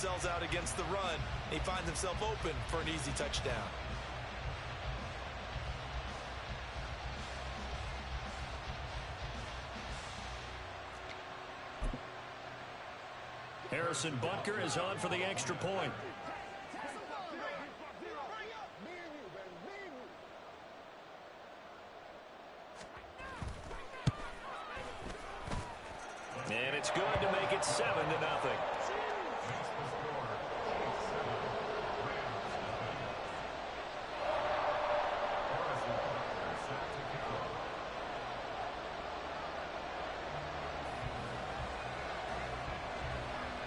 sells out against the run. He finds himself open for an easy touchdown. Harrison Butker is on for the extra point. And it's good to make it 7-0.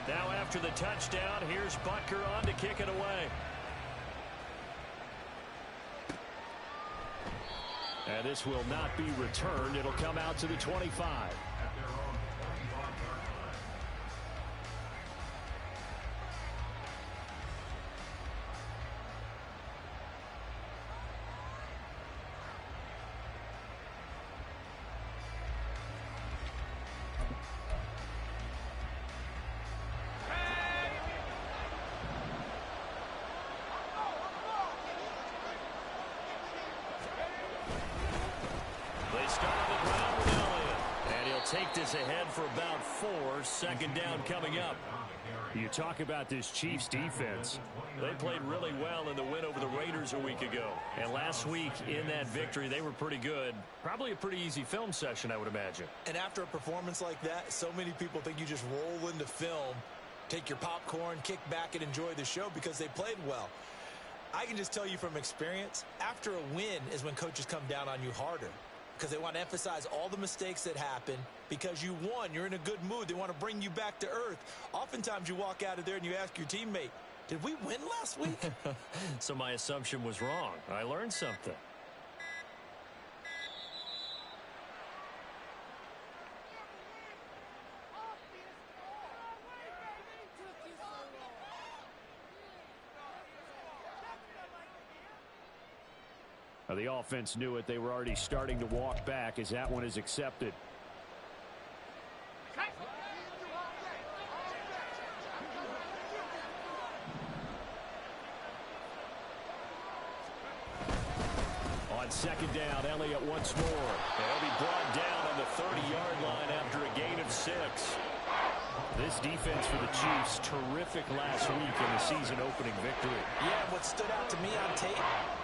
Now after the touchdown, here's Butker on to kick it away. And this will not be returned. It'll come out to the 25. Take this ahead for about 4. Second down coming up. You talk about this Chiefs defense. They played really well in the win over the Raiders a week ago. And last week in that victory, they were pretty good. Probably a pretty easy film session, I would imagine. And after a performance like that, so many people think you just roll into film, take your popcorn, kick back, and enjoy the show because they played well. I can just tell you from experience, after a win is when coaches come down on you harder, because they want to emphasize all the mistakes that happen. Because you won, you're in a good mood. They want to bring you back to earth. Oftentimes you walk out of there and you ask your teammate, did we win last week? So my assumption was wrong. I learned something. The offense knew it. They were already starting to walk back as that one is accepted. On second down, Elliott once more. They'll be brought down on the 30-yard line after a gain of 6. This defense for the Chiefs, terrific last week in the season-opening victory. Yeah, what stood out to me on tape,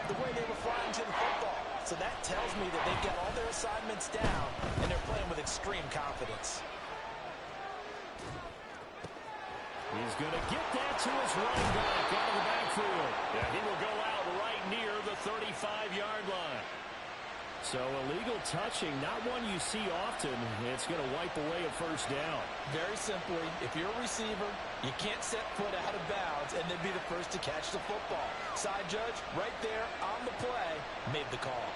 the way they were flying to the football. So that tells me that they've got all their assignments down, and they're playing with extreme confidence. He's going to get that to his running back out of the backfield. Yeah, he will go out right near the 35-yard line. So illegal touching, not one you see often. It's going to wipe away a first down. Very simply, if you're a receiver, you can't set foot out of bounds and then be the first to catch the football. Side judge, right there on the play, made the call.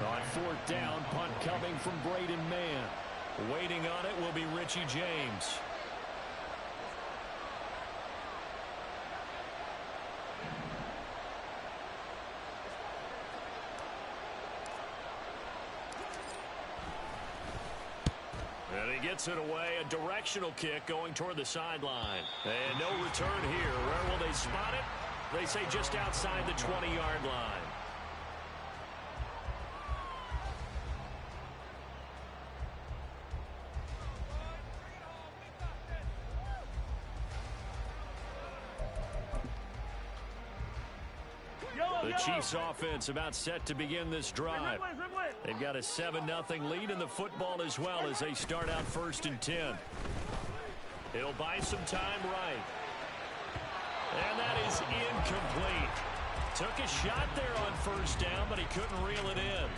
On fourth down, punt coming from Braden Mann. Waiting on it will be Richie James. And he gets it away. A directional kick going toward the sideline. And no return here. Where will they spot it? They say just outside the 20-yard line. The Chiefs offense about set to begin this drive. They've got a 7-0 lead in the football as well as they start out 1st and 10. He'll buy some time right. And that is incomplete. Took a shot there on 1st down, but he couldn't reel it in.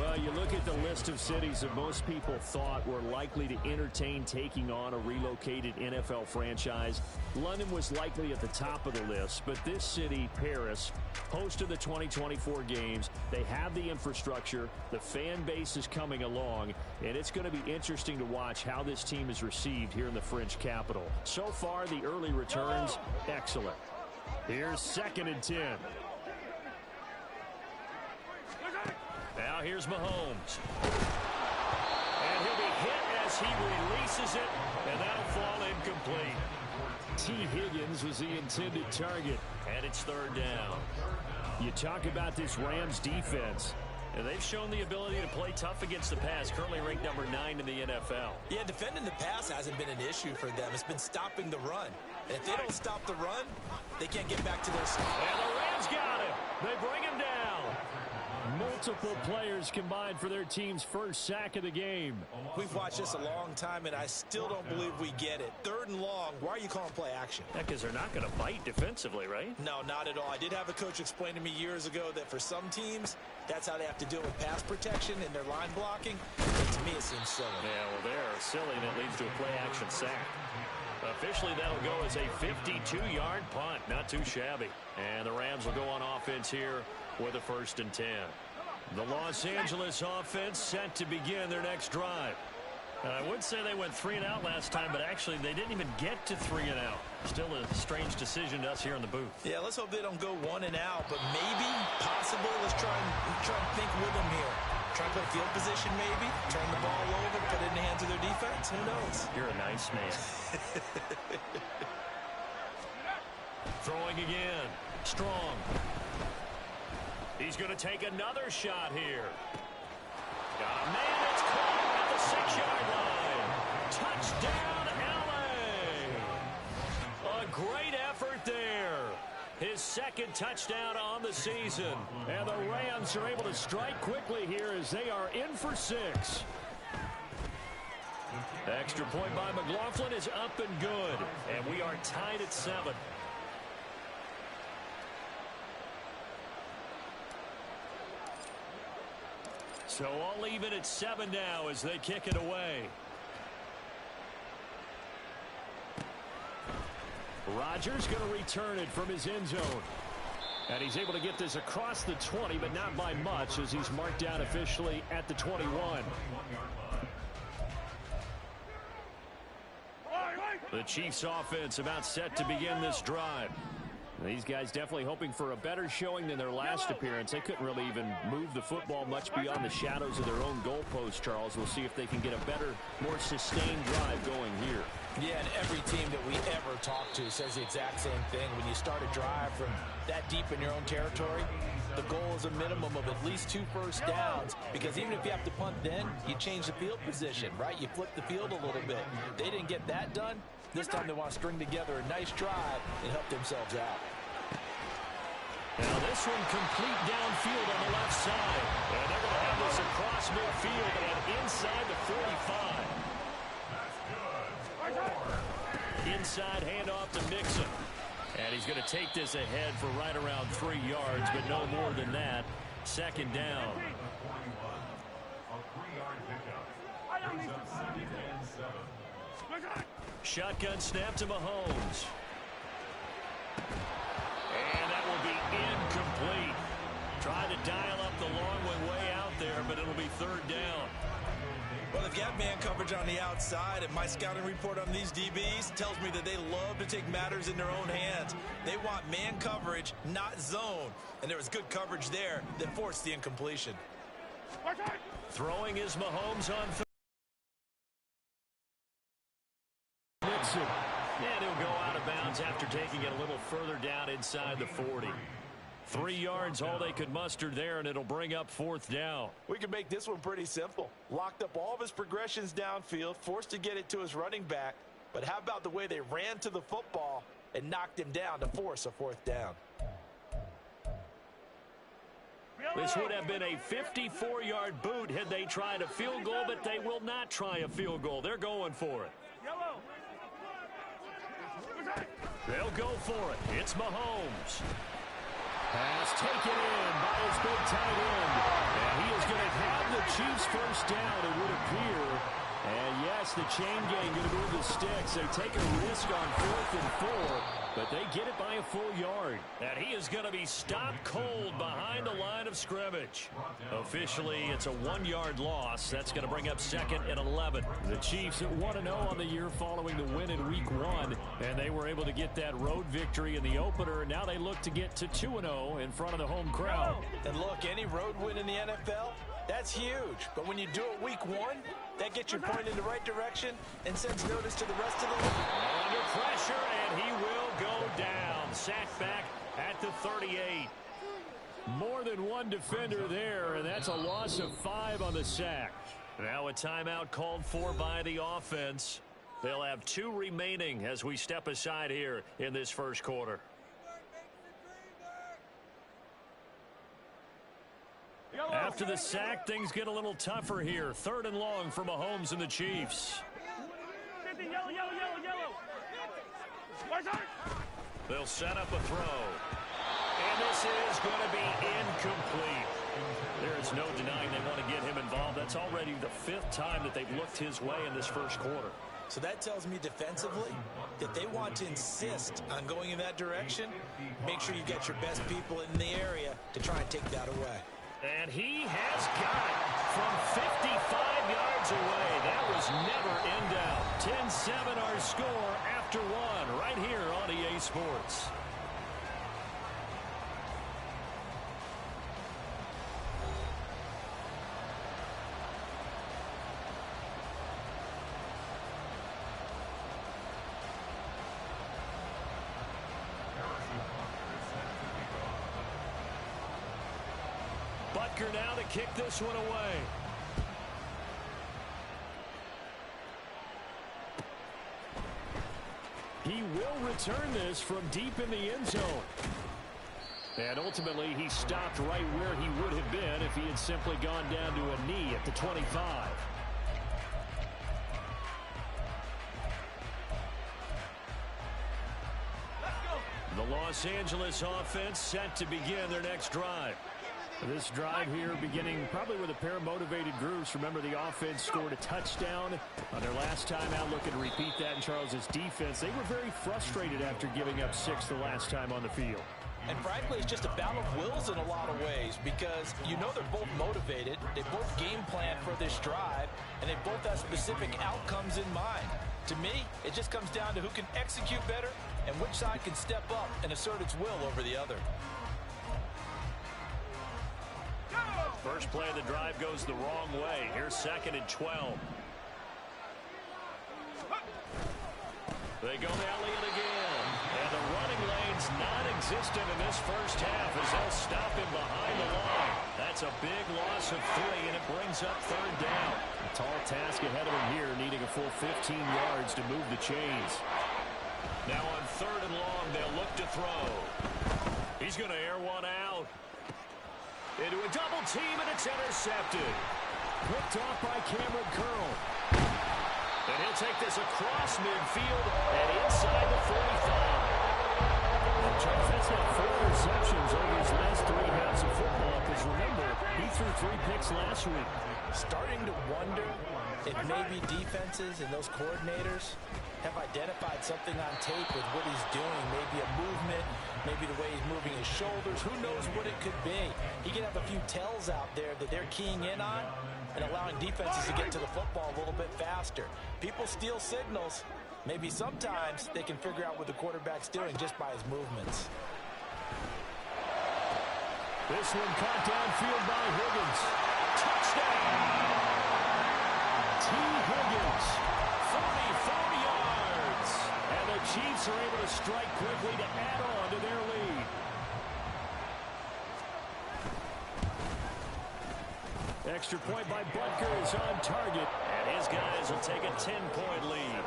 Well, you look at the list of cities that most people thought were likely to entertain taking on a relocated NFL franchise. London was likely at the top of the list, but this city, Paris, host of the 2024 games, they have the infrastructure, the fan base is coming along, and it's going to be interesting to watch how this team is received here in the French capital. So far, the early returns, excellent. Here's 2nd and 10. Now here's Mahomes. And he'll be hit as he releases it, and that'll fall incomplete. T. Higgins was the intended target. And it's third down. You talk about this Rams defense. And they've shown the ability to play tough against the pass, currently ranked number 9 in the NFL. Yeah, defending the pass hasn't been an issue for them. It's been stopping the run. And if they don't stop the run, they can't get back to their stop. And the Rams got him. They bring him down. Multiple players combined for their team's first sack of the game. We've watched this a long time, and I still don't believe we get it. Third and long, why are you calling play action? Because they're not going to bite defensively, right? No, not at all. I did have a coach explain to me years ago that for some teams, that's how they have to deal with pass protection and their line blocking. And to me, it seems silly. Yeah, well, they're silly, and it leads to a play action sack. Officially, that'll go as a 52-yard punt. Not too shabby. And the Rams will go on offense here with a 1st and 10. The Los Angeles offense set to begin their next drive. I would say they went 3 and out last time, but actually they didn't even get to 3 and out. Still a strange decision to us here in the booth. Yeah, let's hope they don't go 1 and out, but maybe, possible. Let's try and think with them here. Try and put field position maybe, turn the ball over, put it in the hands of their defense. Who knows? You're a nice man. Throwing again. Strong. He's going to take another shot here. Got a man that's caught at the 6-yard line. Touchdown, L.A. A great effort there. His 2nd touchdown on the season. And the Rams are able to strike quickly here as they are in for 6. Extra point by McLaughlin is up and good. And we are tied at 7. So all even at 7 now as they kick it away. Rodgers going to return it from his end zone. And he's able to get this across the 20, but not by much as he's marked down officially at the 21. The Chiefs offense about set to begin this drive. These guys definitely hoping for a better showing than their last appearance. They couldn't really even move the football much beyond the shadows of their own goalpost, Charles. We'll see if they can get a better, more sustained drive going here. Yeah, and every team that we ever talk to says the exact same thing. When you start a drive from that deep in your own territory, the goal is a minimum of at least 2 first downs, because even if you have to punt then, you change the field position, right? You flip the field a little bit. They didn't get that done. This time they want to string together a nice drive and help themselves out. Now this one complete downfield on the left side. And they're going to have this across midfield and inside the 45. Inside handoff to Mixon. And he's going to take this ahead for right around 3 yards, but no more than that. 2nd down. Shotgun snap to Mahomes. And that will be incomplete. Trying to dial up the long way out there, but it'll be 3rd down. Well, they've got man coverage on the outside, and my scouting report on these DBs tells me that they love to take matters in their own hands. They want man coverage, not zone. And there was good coverage there that forced the incompletion. Throwing is Mahomes on third. And he'll go out of bounds after taking it a little further down inside the 40. 3 yards, all they could muster there, and it'll bring up 4th down. We can make this one pretty simple. Locked up all of his progressions downfield, forced to get it to his running back. But how about the way they ran to the football and knocked him down to force a 4th down? This would have been a 54-yard boot had they tried a field goal, but they will not try a field goal. They're going for it. They'll go for it. It's Mahomes. Pass taken in by his big tight end. And he is going to have the Chiefs first down, it would appear. And yes, the chain gang going to move the sticks. They take a risk on 4th and 4, but they get it by a full yard. And he is going to be stopped cold behind the line of scrimmage. Officially, it's a 1-yard loss. That's going to bring up 2nd and 11. The Chiefs at 1-0 on the year following the win in Week 1, and they were able to get that road victory in the opener. Now they look to get to 2-0 in front of the home crowd. And look, any road win in the NFL, That's huge. But when you do it week one, that gets your point in the right direction and sends notice to the rest of the league. Under pressure, and he will go down. Sacked back at the 38. More than one defender there, and that's a loss of 5 on the sack. Now a timeout called for by the offense. They'll have 2 remaining as we step aside here in this first quarter. After the sack, things get a little tougher here. 3rd and long for Mahomes and the Chiefs. They'll set up a throw. And this is going to be incomplete. There's no denying they want to get him involved. That's already the 5th time that they've looked his way in this first quarter. So that tells me defensively that they want to insist on going in that direction. Make sure you get your best people in the area to try and take that away. And he has got it from 55 yards away. That was never in doubt. 10-7 our score after 1 right here on EA Sports. Butker now to kick this one away. He will return this from deep in the end zone. And ultimately, he stopped right where he would have been if he had simply gone down to a knee at the 25. The Los Angeles offense set to begin their next drive. This drive here beginning probably with a pair of motivated groups. Remember, the offense scored a touchdown on their last time out. Looking to repeat that in Charles's defense. They were very frustrated after giving up 6 the last time on the field. And frankly, it's just a battle of wills in a lot of ways because you know they're both motivated. They both game plan for this drive, and they both have specific outcomes in mind. To me, it just comes down to who can execute better and which side can step up and assert its will over the other. First play of the drive goes the wrong way. Here's 2nd and 12. They go to Elliott again. And the running lane's non-existent in this first half as they'll stop him behind the line. That's a big loss of 3, and it brings up 3rd down. A tall task ahead of him here, needing a full 15 yards to move the chains. Now on 3rd and long, they'll look to throw. He's going to air one out. Into a double team, and it's intercepted. Picked off by Cameron Curl. And he'll take this across midfield and inside the 45. Charles, that's not 4 interceptions over his last 3 halves of football, because remember, he threw 3 picks last week. Starting to wonder if maybe defenses and those coordinators have identified something on tape with what he's doing. Maybe a movement, maybe the way he's moving his shoulders. Who knows what it could be? He can have a few tells out there that they're keying in on and allowing defenses to get to the football a little bit faster. People steal signals. Maybe sometimes they can figure out what the quarterback's doing just by his movements. This one caught downfield by Higgins. Touchdown! T. Higgins, 44 yards. And the Chiefs are able to strike quickly to add on to their lead. Extra point by Butker is on target. And his guys will take a 10-point lead.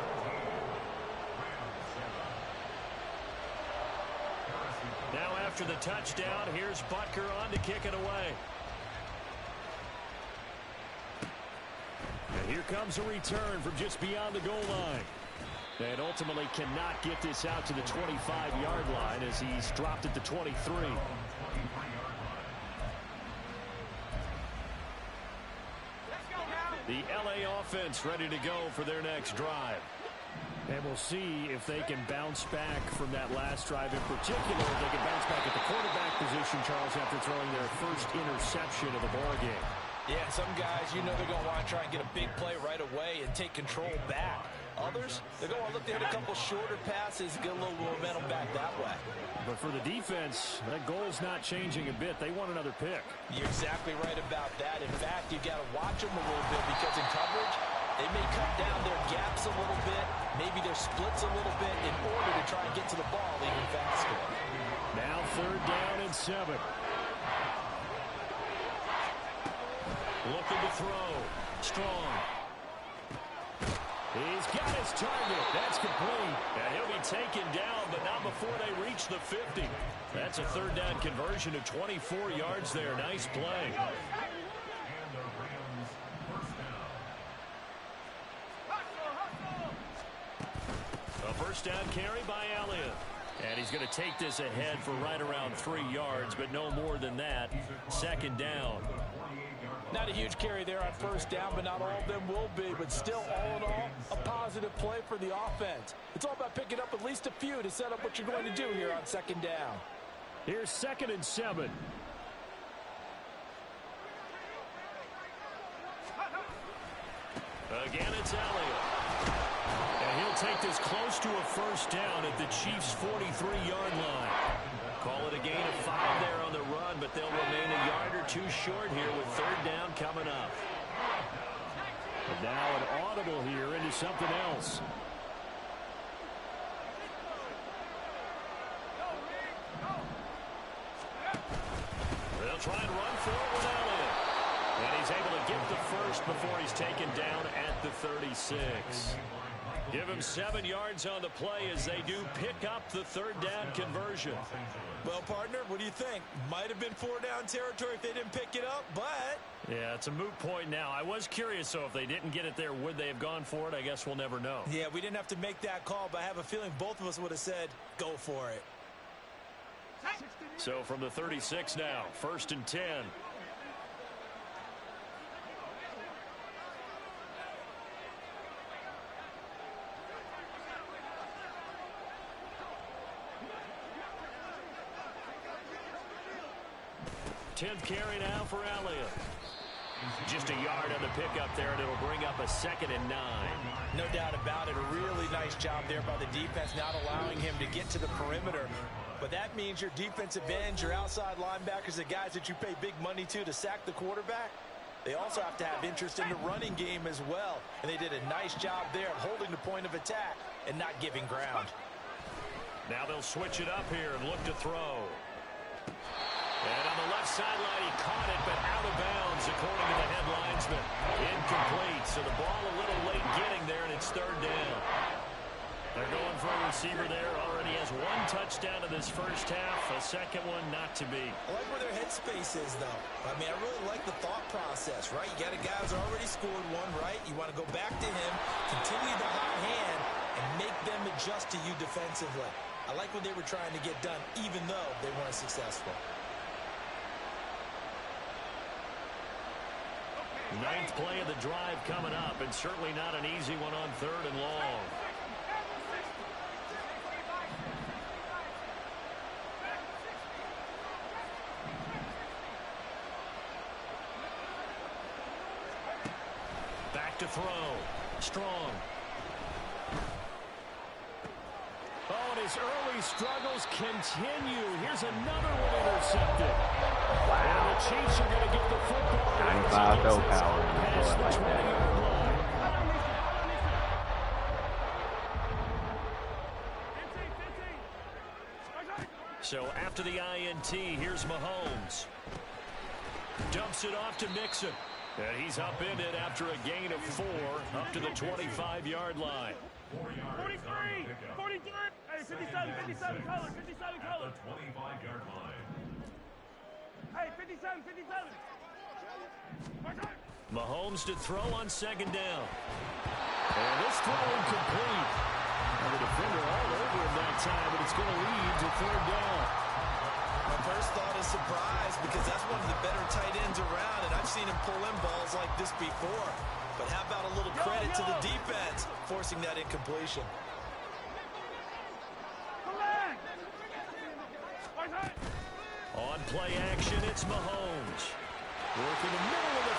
Now after the touchdown, here's Butker on to kick it away. And here comes a return from just beyond the goal line. And ultimately cannot get this out to the 25-yard line as he's dropped at the 23. The LA offense ready to go for their next drive. And we'll see if they can bounce back from that last drive in particular. If they can bounce back at the quarterback position, Charles, after throwing their first interception of the ball game. Yeah, some guys, you know they're going to want to try and get a big play right away and take control back. Others, they're going to look to hit a couple shorter passes, get a little momentum back that way. But for the defense, that goal's not changing a bit. They want another pick. You're exactly right about that. In fact, pinch them a little bit because in coverage, they may cut down their gaps a little bit, maybe their splits a little bit in order to try and get to the ball even faster. Now 3rd down and 7. Looking to throw. Strong. He's got his target. That's complete. And he'll be taken down, but not before they reach the 50. That's a 3rd down conversion of 24 yards there. Nice play. A 1st down carry by Elliott. And he's going to take this ahead for right around 3 yards, but no more than that. 2nd down. Not a huge carry there on 1st down, but not all of them will be. But still, all in all, a positive play for the offense. It's all about picking up at least a few to set up what you're going to do here on 2nd down. Here's 2nd and 7. Again, it's Elliott. And he'll take this close to a 1st down at the Chiefs' 43-yard line. Call it a gain of 5 there on the run, but they'll remain a yard or 2 short here with 3rd down coming up. And now an audible here into something else. They'll try and run for it with Elliott. And he's able to get the 1st before he's taken down at the 36. Give him 7 yards on the play as they do pick up the 3rd down conversion. Well, partner, what do you think? Might have been 4 down territory if they didn't pick it up, but... Yeah, it's a moot point now. I was curious, so if they didn't get it there, would they have gone for it? I guess we'll never know. Yeah, we didn't have to make that call, but I have a feeling both of us would have said, go for it. So from the 36 now, 1st and 10. Tenth carry now for Elliott. Just a yard on the pickup there, and it'll bring up a 2nd and 9. No doubt about it. A really nice job there by the defense, not allowing him to get to the perimeter. But that means your defensive ends, your outside linebackers, the guys that you pay big money to sack the quarterback, they also have to have interest in the running game as well. And they did a nice job there of holding the point of attack and not giving ground. Now they'll switch it up here and look to throw. And on the left sideline, he caught it, but out of bounds, according to the head linesman. Incomplete, so the ball a little late getting there, and it's 3rd down. They're going for a receiver there. Already has 1 touchdown in this 1st half, a 2nd one not to be. I like where their headspace is, though. I mean, I really like the thought process, right? You got a guy who's already scored 1, right? You want to go back to him, continue the hot hand, and make them adjust to you defensively. I like what they were trying to get done, even though they weren't successful. 9th play of the drive coming up, and certainly not an easy one on 3rd and long. Back to throw. Strong. Oh, and his early struggles continue. Here's another one intercepted. Wow. And the Chiefs are going to get the football. 95 bell power in a play like that. So after the INT, here's Mahomes. Dumps it off to Mixon. And he's up in it after a gain of 4 up to the 25-yard line. 43, 43, hey, 57 color, 57 color. 25-yard line. Hey, 57. Mahomes to throw on 2nd down. And this throw incomplete. And the defender all over him that time, but it's going to lead to 3rd down. My first thought is surprise because that's one of the better tight ends around, and I've seen him pull in balls like this before. But how about a little credit to the defense forcing that incompletion? On play action, it's Mahomes. Working the middle of the